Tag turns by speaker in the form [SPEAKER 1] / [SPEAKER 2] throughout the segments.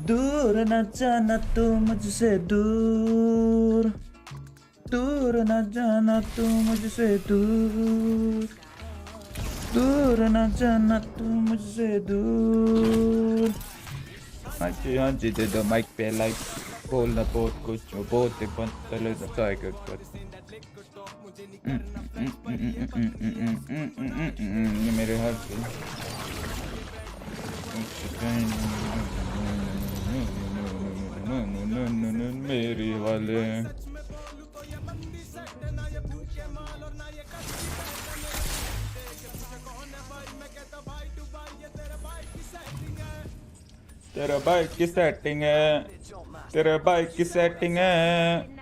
[SPEAKER 1] दूर न जाना तू मुझसे दूर, दूर न जाना तू मुझसे दूर, दूर न जाना तू मुझसे दूर। हाँ जी दे दो माइक पे लाइक बोलना बहुत कुछ हो, बहुत ही पतले चाय के ऊपर। मेरे हाथ से मेरी वाले तेरा बाइक की सेटिंग है, तेरा बाइक की सेटिंग है।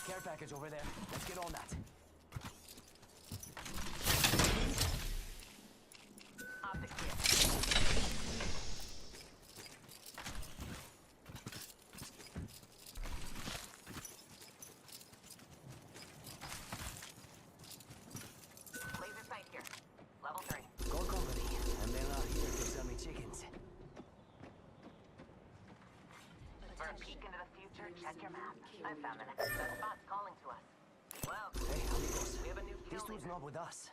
[SPEAKER 2] Care package over there. Let's get on that. Optic here. Laser sight here. Level 3. Call company, and they're not here to sell me chickens. For a peek into the future, check your map. I found the next spot's calling to us. Well, hey, amigos. We have a new kill. This dude's not with us.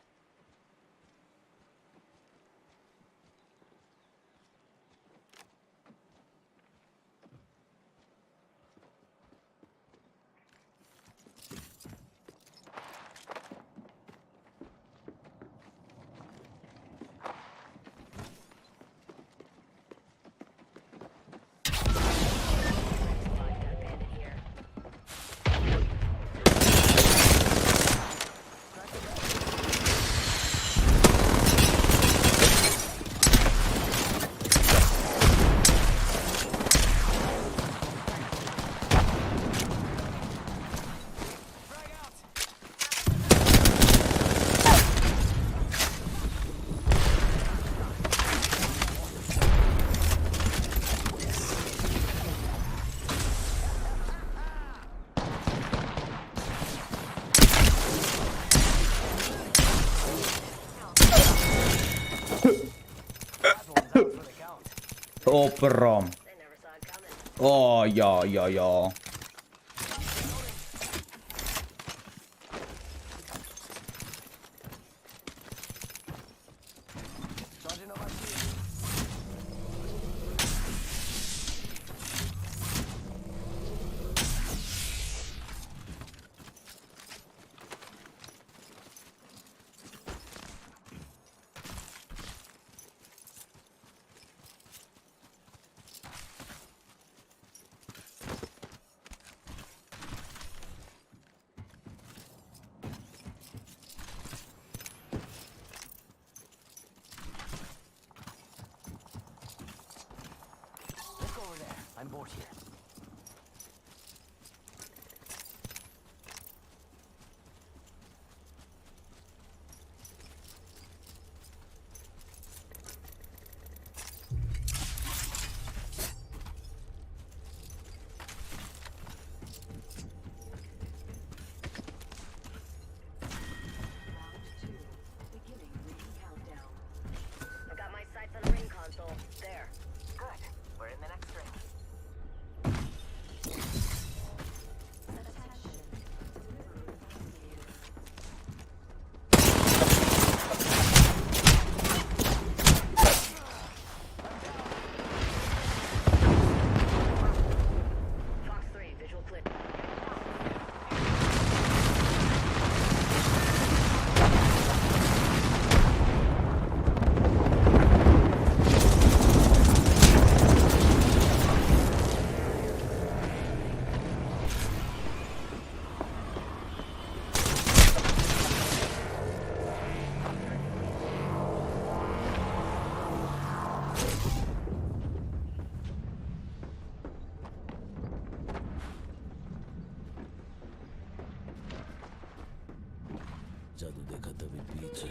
[SPEAKER 1] Oh, bro. Oh, ja. I'm bored here.
[SPEAKER 3] I've got my sights on the ring console. There.
[SPEAKER 2] Good. We're in the next ring.
[SPEAKER 3] Fox 3, visual clip.
[SPEAKER 4] जादू देखा तभी पीछे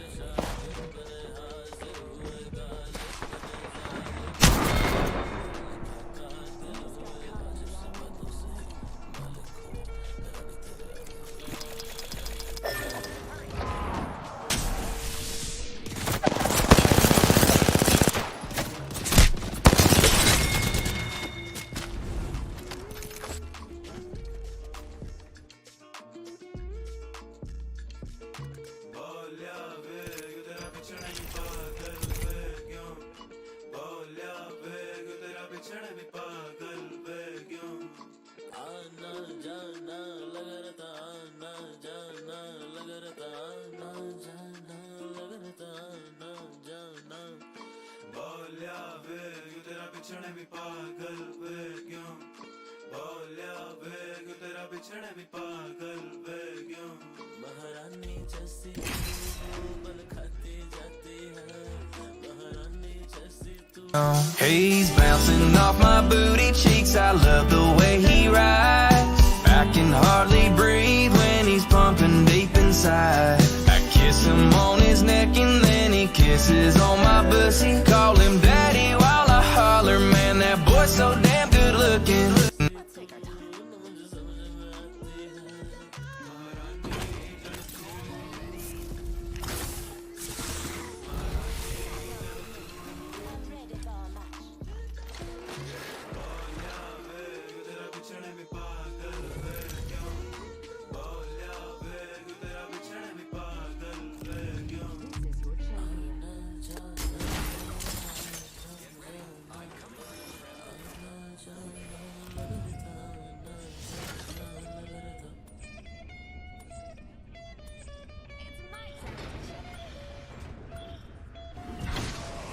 [SPEAKER 5] बिछड़े भी पागल वे क्यों बोलिया वे क्यों तेरा बिछड़े भी पागल वे क्यों
[SPEAKER 4] महारानी जैसी बल खाती जाती है महारानी जैसी तू
[SPEAKER 6] He's bouncing off my booty cheeks. I love the way he rides. I can hardly breathe. side. I kiss him on his neck and then he kisses on my pussy. Call him daddy while I holler, man, that boy's so damn good looking.
[SPEAKER 3] Let's take our time.
[SPEAKER 5] तेरा बिछड़े में पागल वे क्यों बोलिया वे तेरा बिछड़े में पागल वे क्यों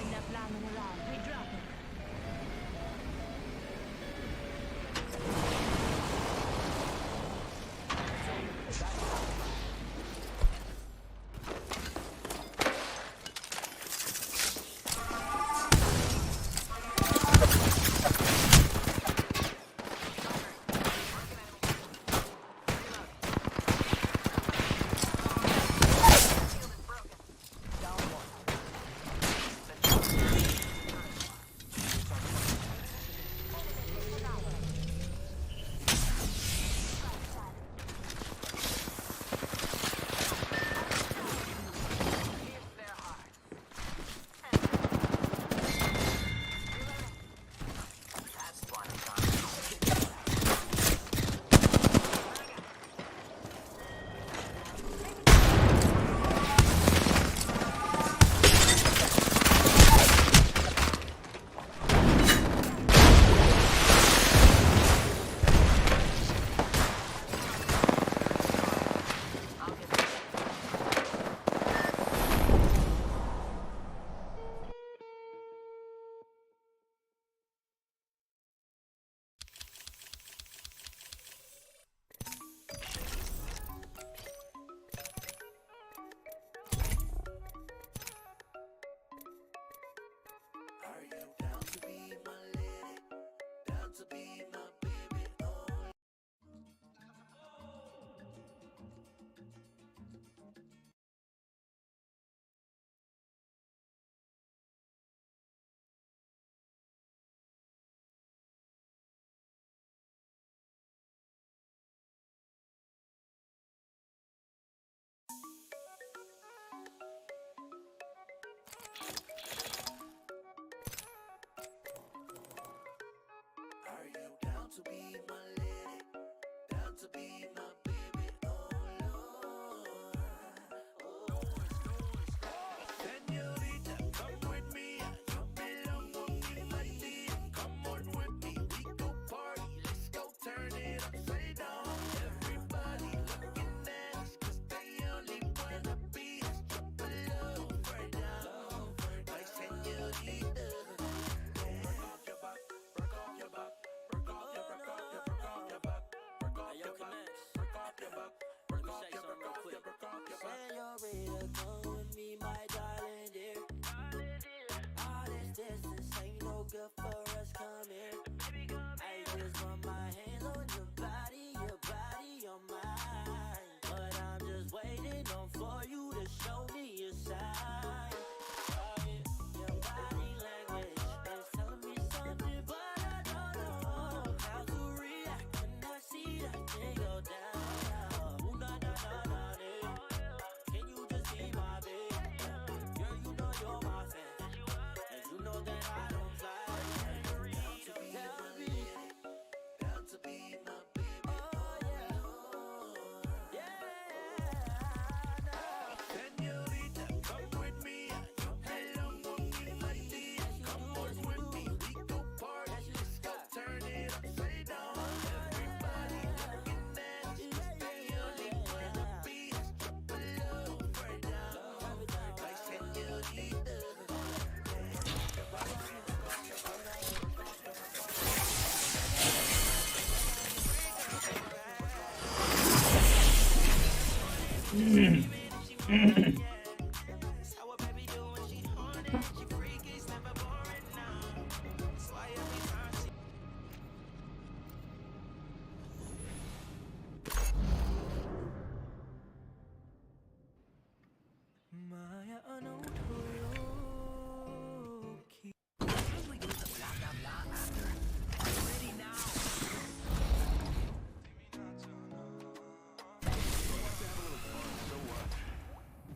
[SPEAKER 3] Enough lambing around. We drop it.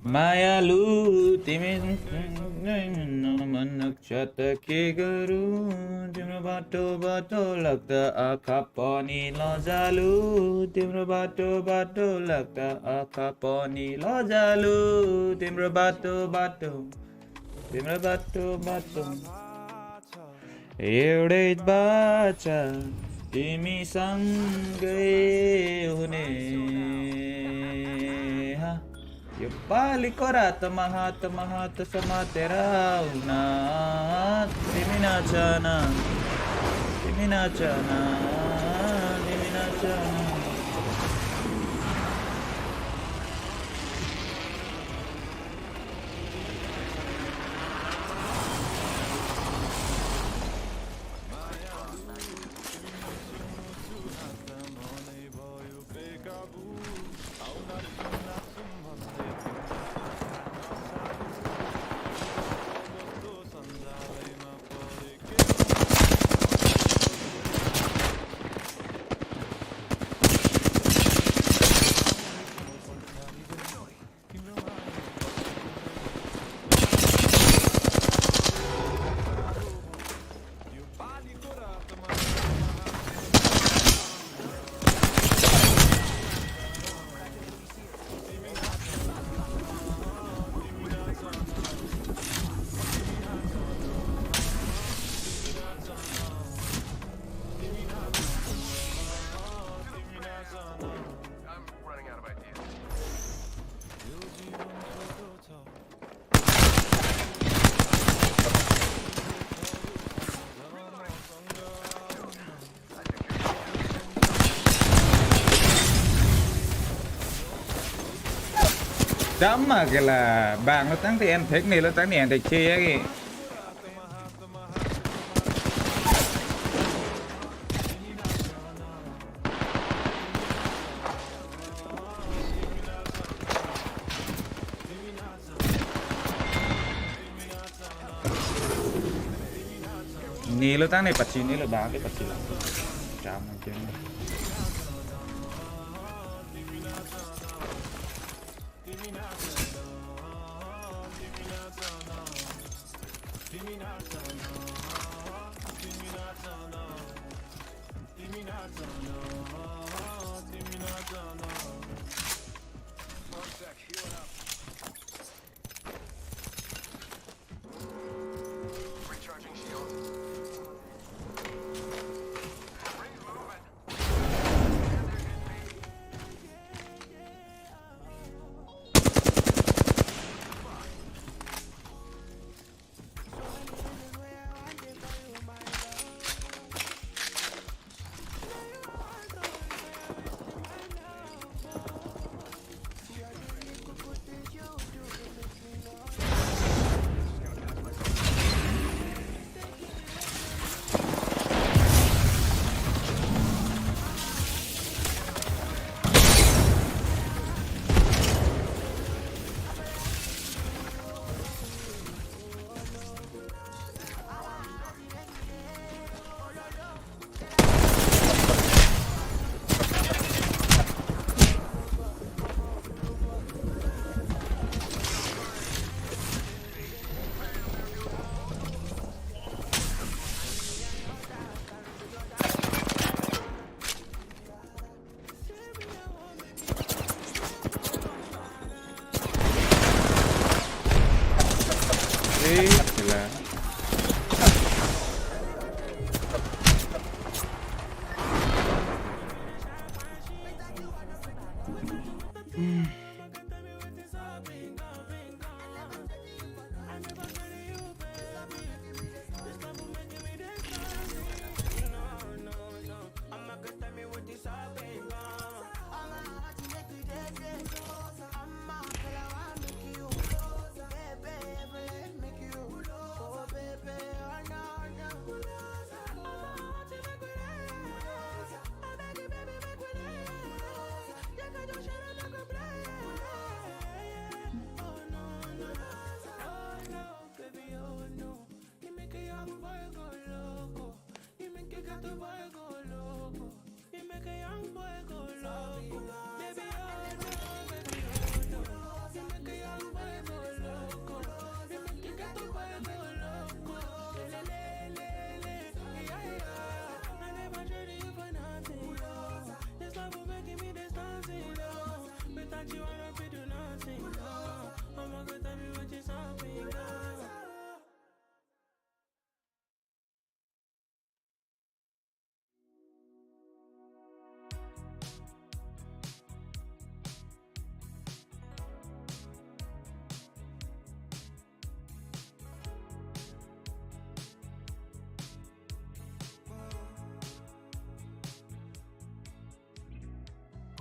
[SPEAKER 1] मायालु तिमी मन क्षत के गरौँ तिम्रो बाटो बाटो लाग्दा आँखा पनि लजालु तिम्रो बाटो बाटो लाग्दा आँखा पनि लजालु तिम्रो बाटो बाटो एउटै बाचा तिमीसँगै हुने यो पालिको रातमा हात समातेर आउन तिमी नाचन तिमी नाचन तिमी नाचन Đấm mà cái là bạn nó tăng thì em thích này nó tăng thì em thích chia kì ni lo tăng này bật chi ni lo bán cái bật chi là chào mọi chuyện
[SPEAKER 4] got you, I don't feel do nothing, no. Oh my God, tell me what you something, no.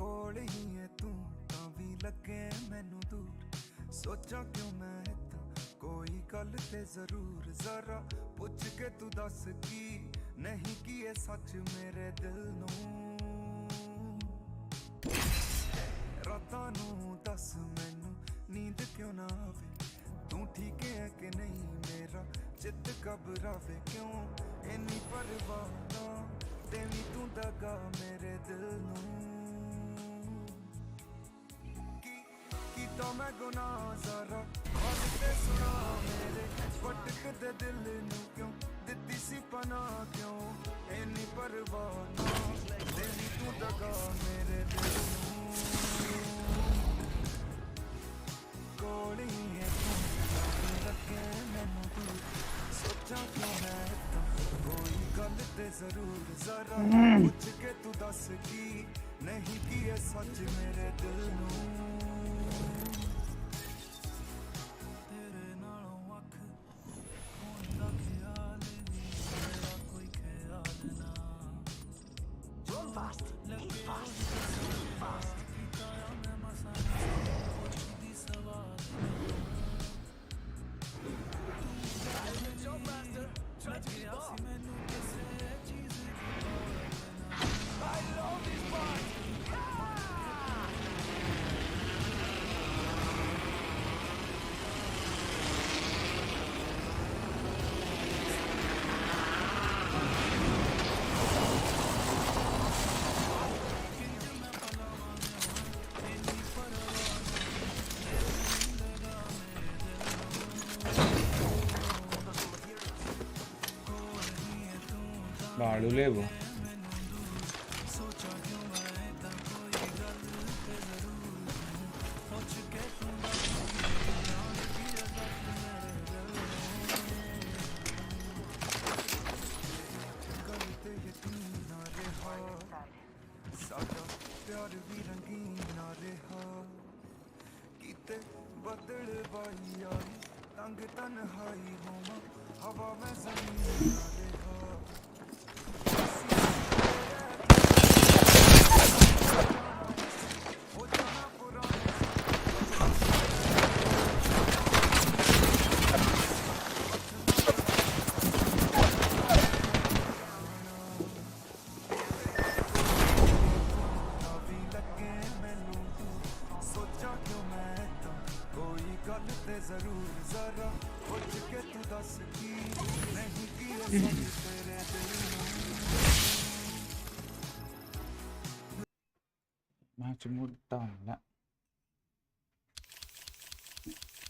[SPEAKER 7] ਕੋਲ ਹੀ ਹੈ ਤੂੰ ਤਾਂ ਵੀ ਲੱਗੇ ਮੈਨੂੰ ਦੂਰ ਸੋਚਾਂ ਕਿਉਂ ਮੈਂ ਏਦਾਂ ਕੋਈ ਗੱਲ ਤੇ ਜ਼ਰੂਰ ਜ਼ਰਾ ਪੁੱਛ ਕੇ ਤੂੰ ਦੱਸ ਕੀ ਨਹੀਂ ਕੀ ਇਹ ਸੱਚ ਮੇਰੇ ਦਿਲ ਨੂੰ ਰਾਤਾਂ ਨੂੰ ਦੱਸ ਮੈਨੂੰ ਨੀਂਦ ਕਿਉਂ ਨਾ ਆਵੇ ਤੂੰ ਠੀਕ ਹੈ ਕਿ ਨਹੀਂ ਮੇਰਾ ਚਿੱਤ ਘਬਰਾਵੇ ਕਿਉਂ ਇੰਨੀ ਪਰਵਾਹ ਨਾ ਦੇਵੀਂ ਤੂੰ ਦਗਾ ਮੇਰੇ ਦਿਲ ਨੂੰ ਤਾਂ ਮੈਂ ਗੁਨਾਹ ਜ਼ਰਾ ਖੁਦ ਤੇ ਸੁਣਾ ਮੇਰੇ ਭਟਕਦੇ ਦਿਲ ਨੂੰ ਕਿਉਂ ਦਿੱਤੀ ਸੀ ਪਨਾਹ ਕਿਉਂ ਇੰਨੀ ਪਰਵਾਹ ਨਾ ਦੇਵੀਂ ਤੂੰ ਦਗਾ ਮੇਰੇ ਦਿਲ ਨੂੰ ਕੋਲ ਹੀ ਹੈ ਤੂੰ ਲੱਗੇ ਮੈਨੂੰ ਤੂੰ ਸੋਚਾਂ ਕਿਉਂ ਹੈ ਤਾਂ ਕੋਈ ਗੱਲ ਤੇ ਜ਼ਰੂਰ ਜ਼ਰਾ ਪੁੱਛ ਕੇ ਤੂੰ ਦੱਸ ਕੀ ਨਹੀਂ ਕੀ ਇਹ ਸੱਚ ਮੇਰੇ ਦਿਲ ਨੂੰ
[SPEAKER 1] ਬਾਲੂ ਲੈਵੋ
[SPEAKER 7] ਸਾਡਾ ਪਿਆਰ ਵੀ ਰੰਗੀਨ ਨਾ ਰਿਹਾ ਕਿਤੇ ਬੱਦਲ ਵਾਈ ਆਈ ਤੰਗ ਤਨਹਾਈ ਹੋਵਾਂ ਹਵਾ ਮੈਂ ਜ਼ਮੀਨ ਨਾ ਰਿਹਾ ਹੋ ਜਾਣਾ ਪੁਰਾਣਾ ਗੱਲ ਤੇ ਜ਼ਰੂਰ ਜ਼ਰਾ ਪੁੱਛ ਕੇ ਤੂੰ ਦੱਸ ਕੀ ਨਹੀਂ ਕੀ ਇਹ ਸੱਚ ਤੇਰੇ ਦਿਲ ਨੂੰ
[SPEAKER 1] macam mudah nak